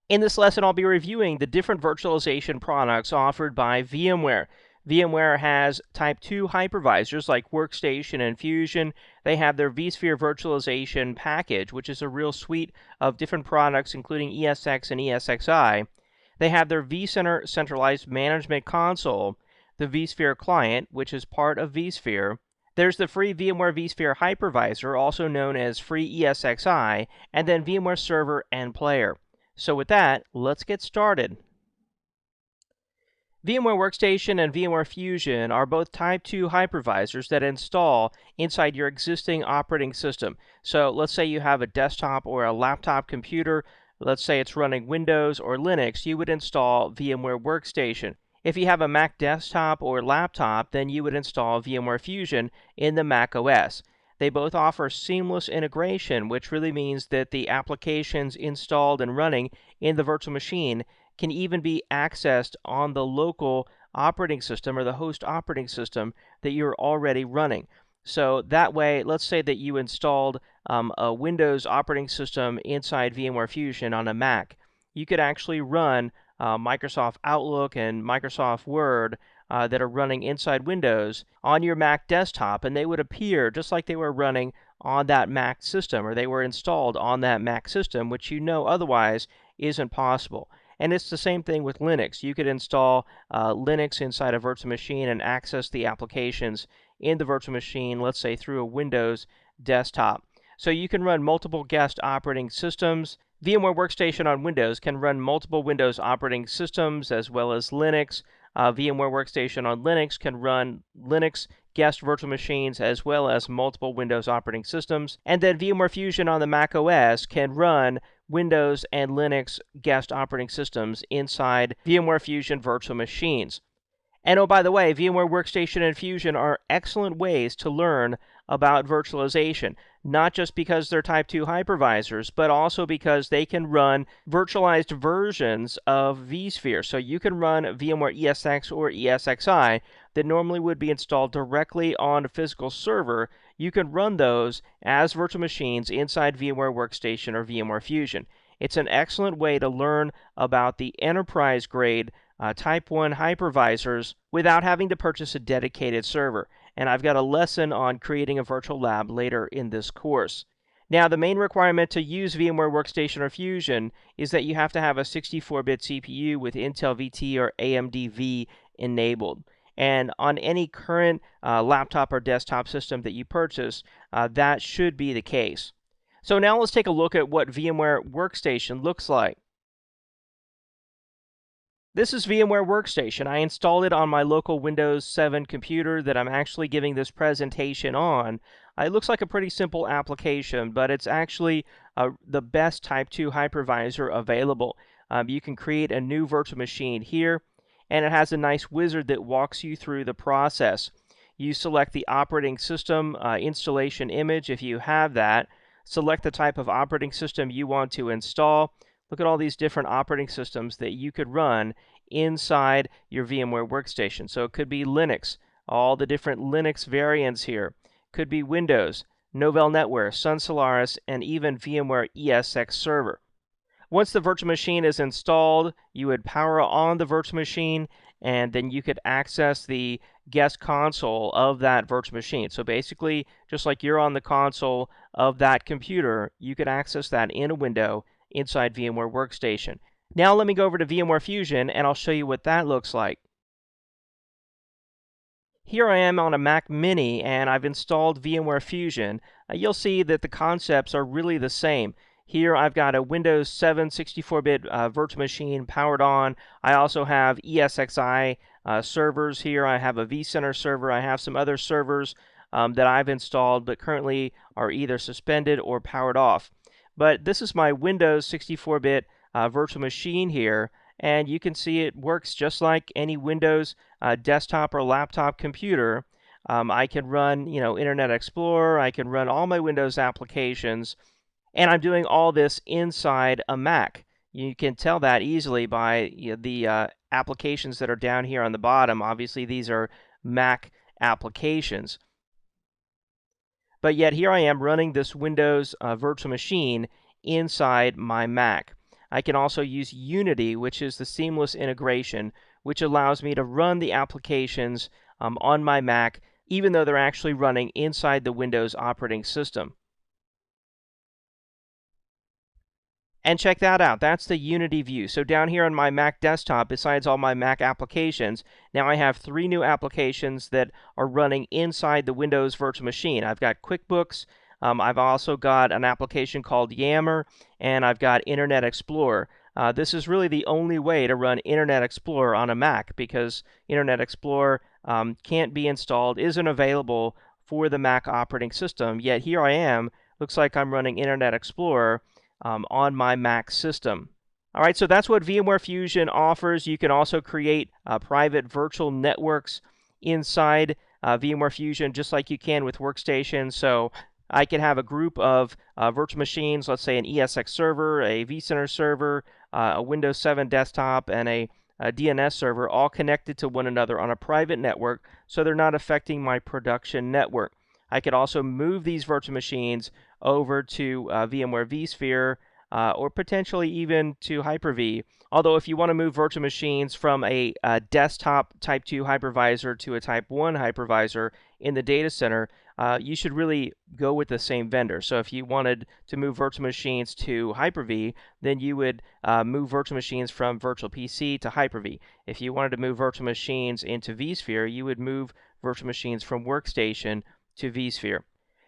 In this lesson, I'll be reviewing the different virtualization products offered by VMware. VMware has Type 2 hypervisors like Workstation and Fusion. They have their vSphere Virtualization Package, which is a real suite of different products, including ESX and ESXi. They have their vCenter Centralized Management console, the vSphere client, which is part of vSphere. There's the free VMware vSphere Hypervisor, also known as free ESXi, and then VMware Server and Player. So with that, let's get started. VMware Workstation and VMware Fusion are both Type 2 hypervisors that install inside your existing operating system. So let's say you have a desktop or a laptop computer. Let's say it's running Windows or Linux. You would install VMware Workstation. If you have a Mac desktop or laptop, then you would install VMware Fusion in the Mac OS. They both offer seamless integration, which really means that the applications installed and running in the virtual machine can even be accessed on the local operating system or the host operating system that you're already running. So that way, let's say that you installed a Windows operating system inside VMware Fusion on a Mac. You could actually run Microsoft Outlook and Microsoft Word that are running inside Windows on your Mac desktop, and they would appear just like they were running on that Mac system, or they were installed on that Mac system, which you know otherwise isn't possible. And it's the same thing with Linux. You could install Linux inside a virtual machine and access the applications in the virtual machine, let's say through a Windows desktop. So you can run multiple guest operating systems. VMware Workstation on Windows can run multiple Windows operating systems as well as Linux. VMware Workstation on Linux can run Linux guest virtual machines as well as multiple Windows operating systems. And then VMware Fusion on the Mac OS can run Windows and Linux guest operating systems inside VMware Fusion virtual machines. And oh, by the way, VMware Workstation and Fusion are excellent ways to learn about virtualization, not just because they're Type 2 hypervisors, but also because they can run virtualized versions of vSphere. So you can run VMware ESX or ESXi that normally would be installed directly on a physical server. You can run those as virtual machines inside VMware Workstation or VMware Fusion. It's an excellent way to learn about the enterprise-grade Type 1 hypervisors without having to purchase a dedicated server. And I've got a lesson on creating a virtual lab later in this course. Now, the main requirement to use VMware Workstation or Fusion is that you have to have a 64-bit CPU with Intel VT or AMD V enabled. And on any current laptop or desktop system that you purchase, that should be the case. So now let's take a look at what VMware Workstation looks like. This is VMware Workstation. I installed it on my local Windows 7 computer that I'm actually giving this presentation on. It looks like a pretty simple application, but it's actually the best Type 2 hypervisor available. You can create a new virtual machine here, and it has a nice wizard that walks you through the process. You select the operating system installation image if you have that. Select the type of operating system you want to install. Look at all these different operating systems that you could run inside your VMware Workstation. So it could be Linux, all the different Linux variants here. Could be Windows, Novell NetWare, Sun Solaris, and even VMware ESX Server. Once the virtual machine is installed, you would power on the virtual machine, and then you could access the guest console of that virtual machine. So basically, just like you're on the console of that computer, you could access that in a window inside VMware Workstation. Now let me go over to VMware Fusion and I'll show you what that looks like. Here I am on a Mac Mini and I've installed VMware Fusion. You'll see that the concepts are really the same. Here I've got a Windows 7 64-bit virtual machine powered on. I also have ESXi servers here. I have a vCenter server. I have some other servers that I've installed but currently are either suspended or powered off. But this is my Windows 64-bit virtual machine here, and you can see it works just like any Windows desktop or laptop computer. I can run, Internet Explorer. I can run all my Windows applications, and I'm doing all this inside a Mac. You can tell that easily by the applications that are down here on the bottom. Obviously, these are Mac applications. But yet here I am running this Windows virtual machine inside my Mac. I can also use Unity, which is the seamless integration, which allows me to run the applications on my Mac, even though they're actually running inside the Windows operating system. And check that out. That's the Unity view. So down here on my Mac desktop, besides all my Mac applications, now I have 3 new applications that are running inside the Windows virtual machine. I've got QuickBooks, I've also got an application called Yammer, and I've got Internet Explorer. This is really the only way to run Internet Explorer on a Mac, because Internet Explorer can't be installed, isn't available for the Mac operating system. Yet here I am, looks like I'm running Internet Explorer on my Mac system. All right, so that's what VMware Fusion offers. You can also create private virtual networks inside VMware Fusion, just like you can with Workstation. So I can have a group of virtual machines, let's say an ESX server, a vCenter server, a Windows 7 desktop, and a DNS server, all connected to one another on a private network, so they're not affecting my production network. I could also move these virtual machines over to VMware vSphere or potentially even to Hyper-V. Although if you want to move virtual machines from a desktop Type 2 hypervisor to a Type 1 hypervisor in the data center, you should really go with the same vendor. So if you wanted to move virtual machines to Hyper-V, then you would move virtual machines from Virtual PC to Hyper-V. If you wanted to move virtual machines into vSphere, you would move virtual machines from Workstation to vSphere.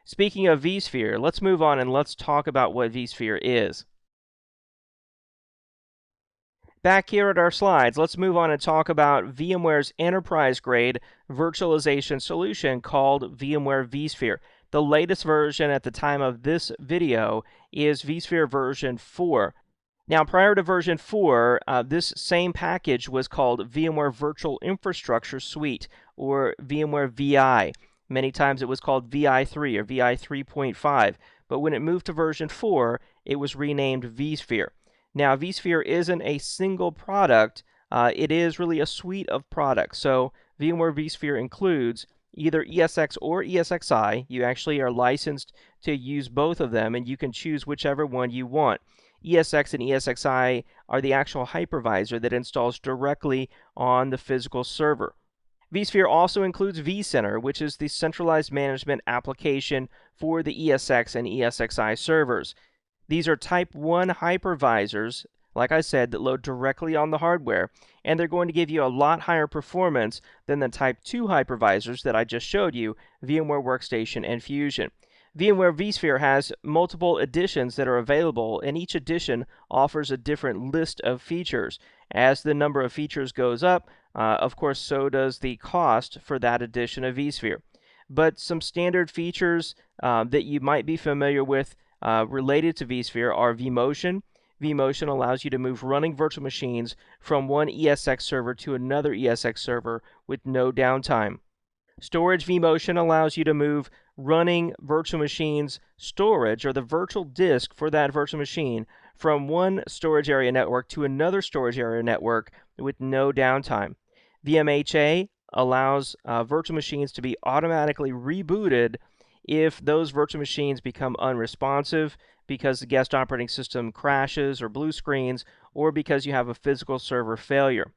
Speaking of vSphere, let's move on and let's talk about what vSphere is. Back here at our slides, let's move on and talk about VMware's enterprise-grade virtualization solution called VMware vSphere. The latest version at the time of this video is vSphere version 4. Now, prior to version 4, this same package was called VMware Virtual Infrastructure Suite, or VMware VI. Many times it was called VI3 or VI 3.5, but when it moved to version 4, it was renamed vSphere. Now, vSphere isn't a single product, it is really a suite of products. So VMware vSphere includes either ESX or ESXi. You actually are licensed to use both of them, and you can choose whichever one you want. ESX and ESXi are the actual hypervisor that installs directly on the physical server. vSphere also includes vCenter, which is the centralized management application for the ESX and ESXi servers. These are Type 1 hypervisors, like I said, that load directly on the hardware, and they're going to give you a lot higher performance than the Type 2 hypervisors that I just showed you, VMware Workstation and Fusion. VMware vSphere has multiple editions that are available, and each edition offers a different list of features. As the number of features goes up, of course, so does the cost for that edition of vSphere. But some standard features that you might be familiar with related to vSphere are vMotion. vMotion allows you to move running virtual machines from one ESX server to another ESX server with no downtime. Storage vMotion allows you to move running virtual machines storage, or the virtual disk for that virtual machine, from one storage area network to another storage area network with no downtime. VMHA allows virtual machines to be automatically rebooted if those virtual machines become unresponsive because the guest operating system crashes or blue screens, or because you have a physical server failure.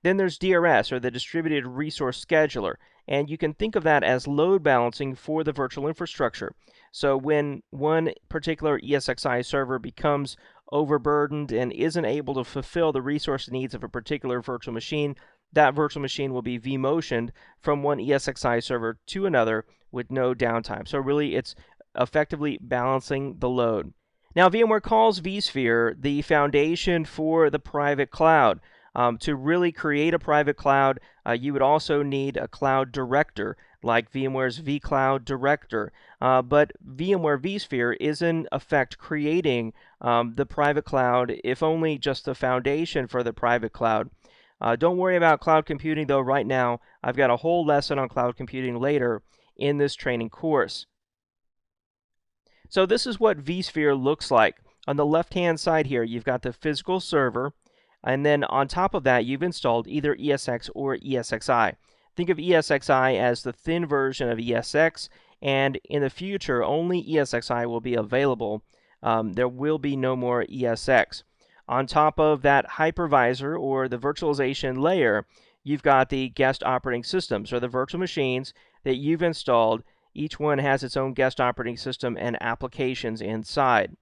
Then there's DRS, or the Distributed Resource Scheduler, and you can think of that as load balancing for the virtual infrastructure. So when one particular ESXi server becomes overburdened and isn't able to fulfill the resource needs of a particular virtual machine, that virtual machine will be vMotioned from one ESXi server to another with no downtime. So really, it's effectively balancing the load. Now, VMware calls vSphere the foundation for the private cloud. To really create a private cloud, you would also need a cloud director, like VMware's vCloud Director. But VMware vSphere is in effect creating the private cloud, if only just the foundation for the private cloud. Don't worry about cloud computing, though, right now. I've got a whole lesson on cloud computing later in this training course. So this is what vSphere looks like. On the left-hand side here, you've got the physical server, and then on top of that, you've installed either ESX or ESXi. Think of ESXi as the thin version of ESX, and in the future, only ESXi will be available. There will be no more ESX. On top of that hypervisor or the virtualization layer, you've got the guest operating systems or the virtual machines that you've installed. Each one has its own guest operating system and applications inside.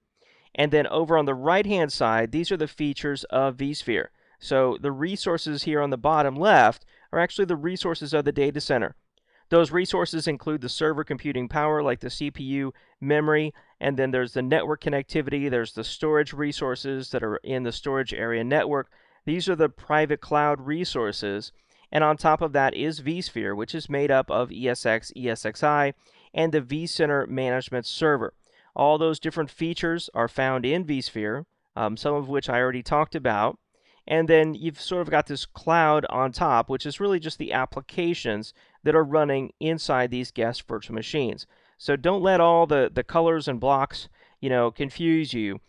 And then over on the right-hand side, these are the features of vSphere. So the resources here on the bottom left are actually the resources of the data center. Those resources include the server computing power like the CPU, memory, and then there's the network connectivity, there's the storage resources that are in the storage area network. These are the private cloud resources. And on top of that is vSphere, which is made up of ESXi, and the vCenter management server. All those different features are found in vSphere, some of which I already talked about. And then you've sort of got this cloud on top, which is really just the applications that are running inside these guest virtual machines. So don't let all the colors and blocks, confuse you.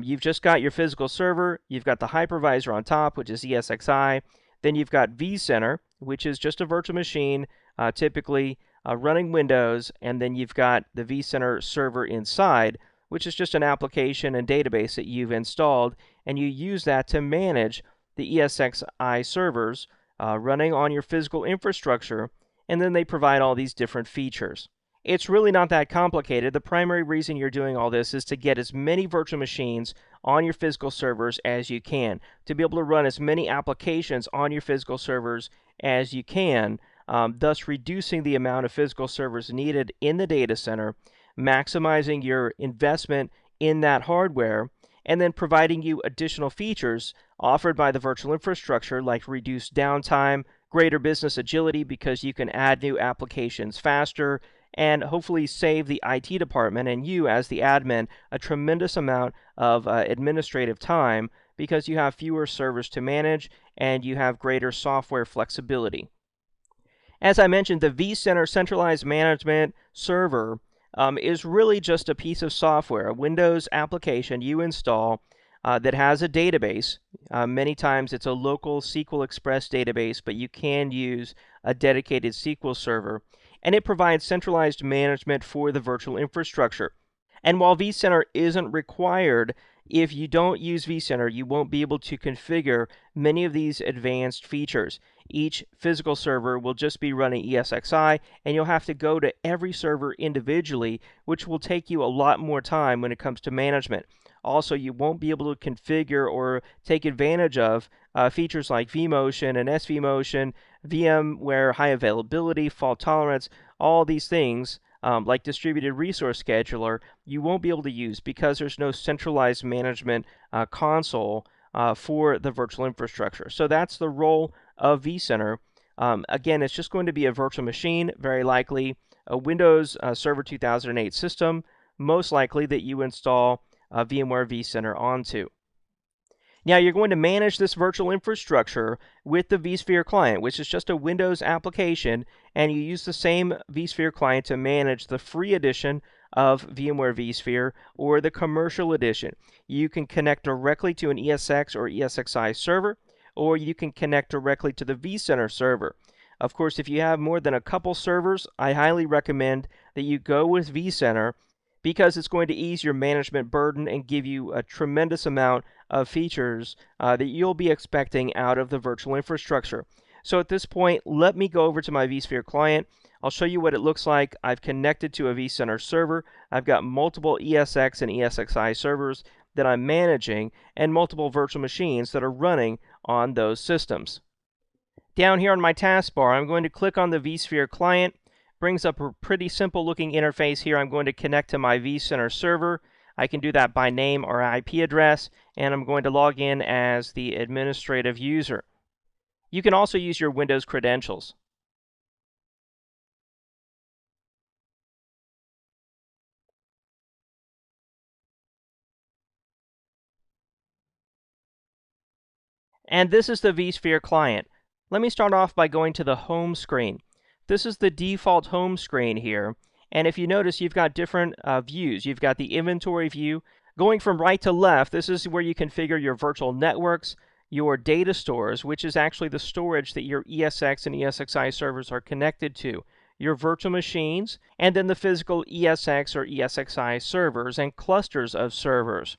You've just got your physical server, you've got the hypervisor on top, which is ESXi, then you've got vCenter, which is just a virtual machine, typically running Windows, and then you've got the vCenter server inside, which is just an application and database that you've installed, and you use that to manage the ESXi servers running on your physical infrastructure, and then they provide all these different features. It's really not that complicated. The primary reason you're doing all this is to get as many virtual machines on your physical servers as you can, to be able to run as many applications on your physical servers as you can, thus reducing the amount of physical servers needed in the data center, maximizing your investment in that hardware, and then providing you additional features offered by the virtual infrastructure like reduced downtime, greater business agility because you can add new applications faster, and hopefully save the IT department and you as the admin a tremendous amount of administrative time because you have fewer servers to manage and you have greater software flexibility. As I mentioned, the vCenter Centralized Management server is really just a piece of software, a Windows application you install that has a database. Many times it's a local SQL Express database, but you can use a dedicated SQL server. And it provides centralized management for the virtual infrastructure. And while vCenter isn't required, if you don't use vCenter, you won't be able to configure many of these advanced features. Each physical server will just be running ESXi, and you'll have to go to every server individually, which will take you a lot more time when it comes to management. Also, you won't be able to configure or take advantage of features like vMotion and SVMotion, VMware High Availability, fault tolerance, all these things like Distributed Resource Scheduler, you won't be able to use because there's no centralized management console for the virtual infrastructure. So that's the role of vCenter. Again, it's just going to be a virtual machine, very likely a Windows Server 2008 system, most likely that you install VMware vCenter onto. Now you're going to manage this virtual infrastructure with the vSphere client, which is just a Windows application, and you use the same vSphere client to manage the free edition of VMware vSphere or the commercial edition. You can connect directly to an ESX or ESXi server, or you can connect directly to the vCenter server. Of course, if you have more than a couple servers, I highly recommend that you go with vCenter because it's going to ease your management burden and give you a tremendous amount of features that you'll be expecting out of the virtual infrastructure. So at this point, let me go over to my vSphere client. I'll show you what it looks like. I've connected to a vCenter server. I've got multiple ESX and ESXi servers that I'm managing and multiple virtual machines that are running on those systems. Down here on my taskbar, I'm going to click on the vSphere client. Brings up a pretty simple looking interface here. I'm going to connect to my vCenter server. I can do that by name or IP address, and I'm going to log in as the administrative user. You can also use your Windows credentials. And this is the vSphere client. Let me start off by going to the home screen. This is the default home screen here, and if you notice, you've got different views. You've got the inventory view. Going from right to left, this is where you configure your virtual networks, your data stores, which is actually the storage that your ESX and ESXi servers are connected to, your virtual machines, and then the physical ESX or ESXi servers and clusters of servers.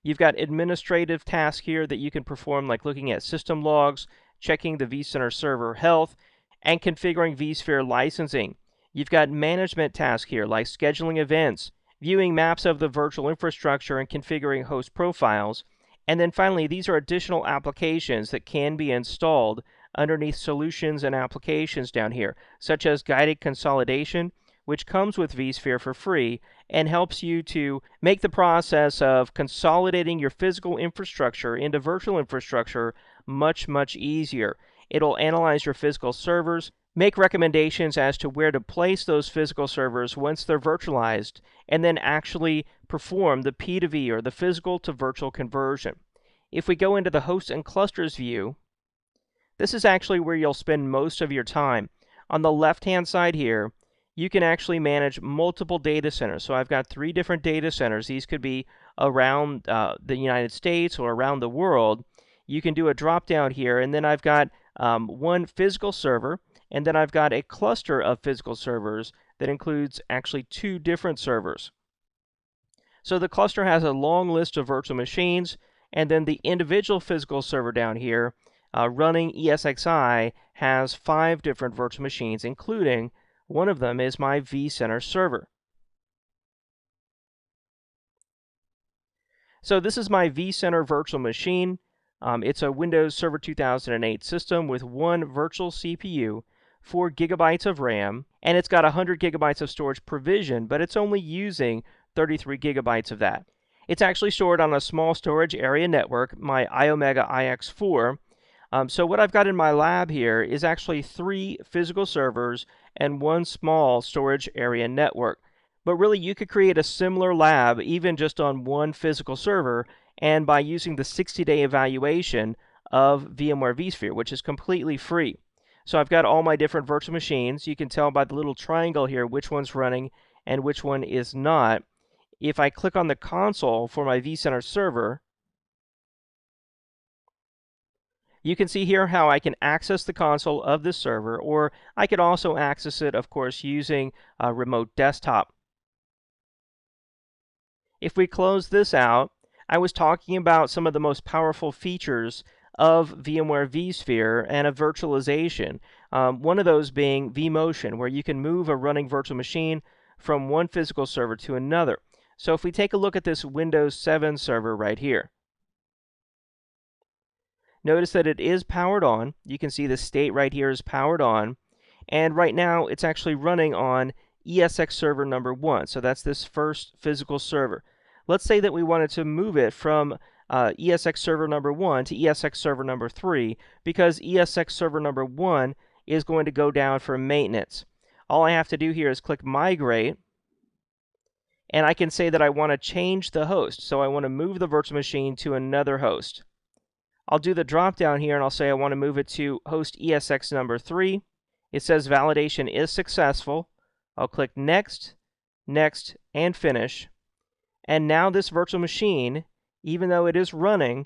You've got administrative tasks here that you can perform, like looking at system logs, checking the vCenter server health, and configuring vSphere licensing. You've got management tasks here, like scheduling events, viewing maps of the virtual infrastructure, and configuring host profiles. And then finally, these are additional applications that can be installed underneath solutions and applications down here, such as guided consolidation, which comes with vSphere for free and helps you to make the process of consolidating your physical infrastructure into virtual infrastructure much, much easier. It'll analyze your physical servers, make recommendations as to where to place those physical servers once they're virtualized, and then actually perform the P2V, or the physical to virtual conversion. If we go into the hosts and clusters view, this is actually where you'll spend most of your time. On the left-hand side here, you can actually manage multiple data centers. So I've got 3 different data centers. These could be around the United States or around the world. You can do a drop down here, and then I've got one physical server, and then I've got a cluster of physical servers that includes actually 2 different servers. So the cluster has a long list of virtual machines, and then the individual physical server down here running ESXi has 5 different virtual machines, including one of them is my vCenter server. So this is my vCenter virtual machine. It's a Windows Server 2008 system with 1 virtual CPU, 4 gigabytes of RAM, and it's got 100 gigabytes of storage provisioned, but it's only using 33 gigabytes of that. It's actually stored on a small storage area network, my iOmega iX4. So what I've got in my lab here is actually 3 physical servers and 1 small storage area network. But really, you could create a similar lab even just on 1 physical server, and by using the 60-day evaluation of VMware vSphere, which is completely free. So I've got all my different virtual machines. You can tell by the little triangle here which one's running and which one is not. If I click on the console for my vCenter server, you can see here how I can access the console of this server, or I could also access it, of course, using a remote desktop. If we close this out, I was talking about some of the most powerful features of VMware vSphere and of virtualization. One of those being vMotion, where you can move a running virtual machine from one physical server to another. So if we take a look at this Windows 7 server right here, notice that it is powered on. You can see the state right here is powered on. And right now, it's actually running on ESX server number 1. So that's this first physical server. Let's say that we wanted to move it from ESX server number 1 to ESX server number 3, because ESX server number 1 is going to go down for maintenance. All I have to do here is click Migrate, and I can say that I want to change the host. So I want to move the virtual machine to another host. I'll do the drop down here and I'll say I want to move it to host ESX number 3. It says validation is successful. I'll click Next, Next, and Finish. And now this virtual machine, even though it is running,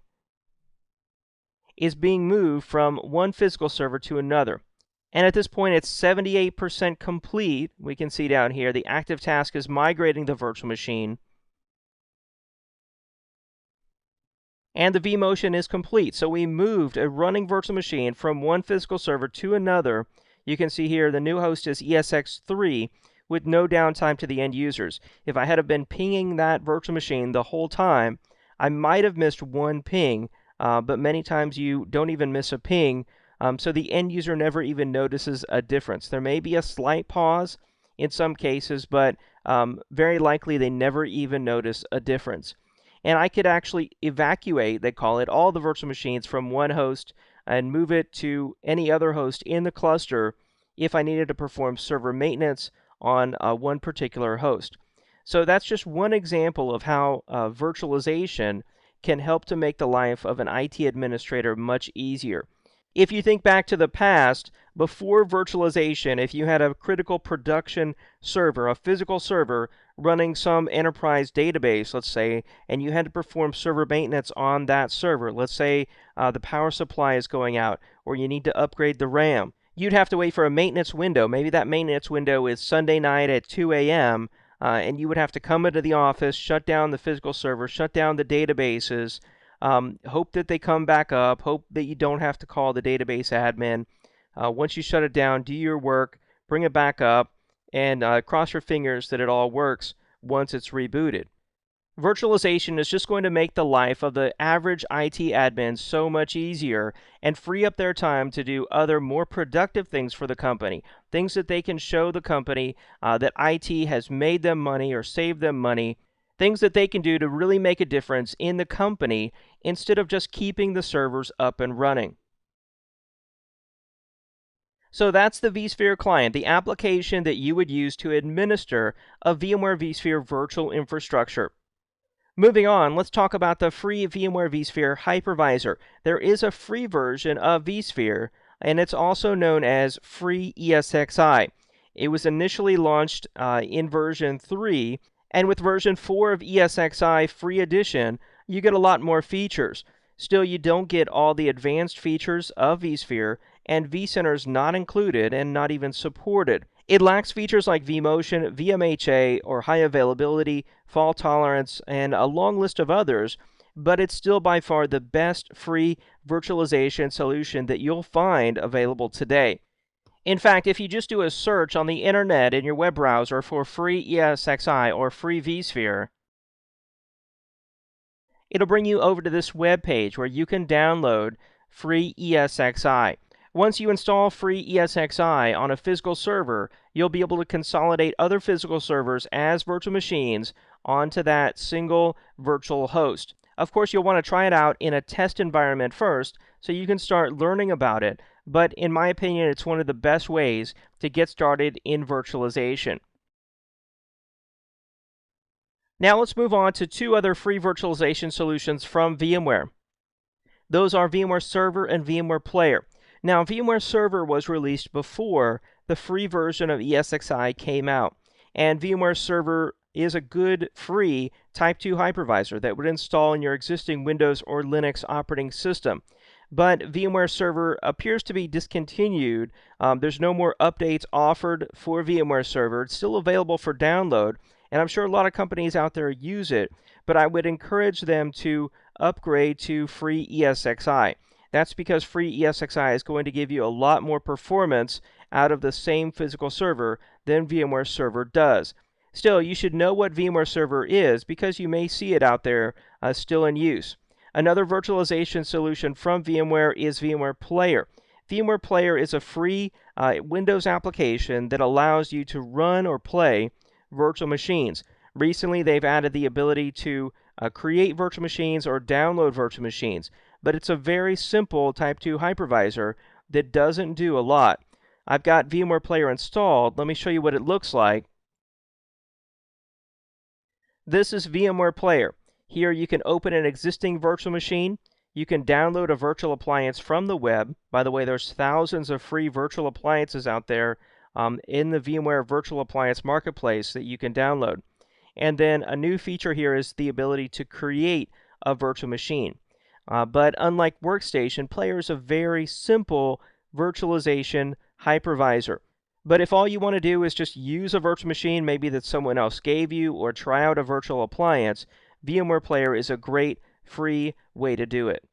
is being moved from one physical server to another. And at this point, it's 78% complete. We can see down here the active task is migrating the virtual machine. And the vMotion is complete. So we moved a running virtual machine from one physical server to another. You can see here the new host is ESX3 with no downtime to the end users. If I had been pinging that virtual machine the whole time, I might have missed one ping, but many times you don't even miss a ping, so the end user never even notices a difference. There may be a slight pause in some cases, but very likely they never even notice a difference. And I could actually evacuate, they call it, all the virtual machines from one host and move it to any other host in the cluster if I needed to perform server maintenance on one particular host. So that's just one example of how virtualization can help to make the life of an IT administrator much easier. If you think back to the past, before virtualization, if you had a critical production server, a physical server, running some enterprise database, let's say, and you had to perform server maintenance on that server, let's say the power supply is going out, or you need to upgrade the RAM, you'd have to wait for a maintenance window. Maybe that maintenance window is Sunday night at 2 a.m., and you would have to come into the office, shut down the physical server, shut down the databases, hope that they come back up, hope that you don't have to call the database admin. Once you shut it down, do your work, bring it back up, and cross your fingers that it all works once it's rebooted. Virtualization is just going to make the life of the average IT admin so much easier and free up their time to do other more productive things for the company, things that they can show the company that IT has made them money or saved them money, things that they can do to really make a difference in the company instead of just keeping the servers up and running. So that's the vSphere client, the application that you would use to administer a VMware vSphere virtual infrastructure. Moving on, let's talk about the free VMware vSphere Hypervisor. There is a free version of vSphere, and it's also known as free ESXi. It was initially launched in version 3, and with version 4 of ESXi Free Edition, you get a lot more features. Still, you don't get all the advanced features of vSphere, and vCenter is not included and not even supported. It lacks features like vMotion, VMHA, or high availability, fault tolerance, and a long list of others, but it's still by far the best free virtualization solution that you'll find available today. In fact, if you just do a search on the internet in your web browser for free ESXi or free vSphere, it'll bring you over to this web page where you can download free ESXi. Once you install free ESXi on a physical server, you'll be able to consolidate other physical servers as virtual machines onto that single virtual host. Of course, you'll want to try it out in a test environment first so you can start learning about it, but in my opinion, it's one of the best ways to get started in virtualization. Now let's move on to two other free virtualization solutions from VMware. Those are VMware Server and VMware Player. Now, VMware Server was released before the free version of ESXi came out, and VMware Server is a good free Type 2 hypervisor that would install in your existing Windows or Linux operating system. But VMware Server appears to be discontinued. There's no more updates offered for VMware Server. It's still available for download, and I'm sure a lot of companies out there use it, but I would encourage them to upgrade to free ESXi. That's because free ESXi is going to give you a lot more performance out of the same physical server than VMware Server does. Still, you should know what VMware Server is because you may see it out there still in use. Another virtualization solution from VMware is VMware Player. VMware Player is a free Windows application that allows you to run or play virtual machines. Recently, they've added the ability to create virtual machines or download virtual machines, but it's a very simple Type 2 hypervisor that doesn't do a lot. I've got VMware Player installed. Let me show you what it looks like. This is VMware Player. Here you can open an existing virtual machine. You can download a virtual appliance from the web. By the way, there's thousands of free virtual appliances out there in the VMware Virtual Appliance Marketplace that you can download. And then a new feature here is the ability to create a virtual machine. But unlike Workstation, Player is a very simple virtualization hypervisor. But if all you want to do is just use a virtual machine, maybe that someone else gave you, or try out a virtual appliance, VMware Player is a great free way to do it.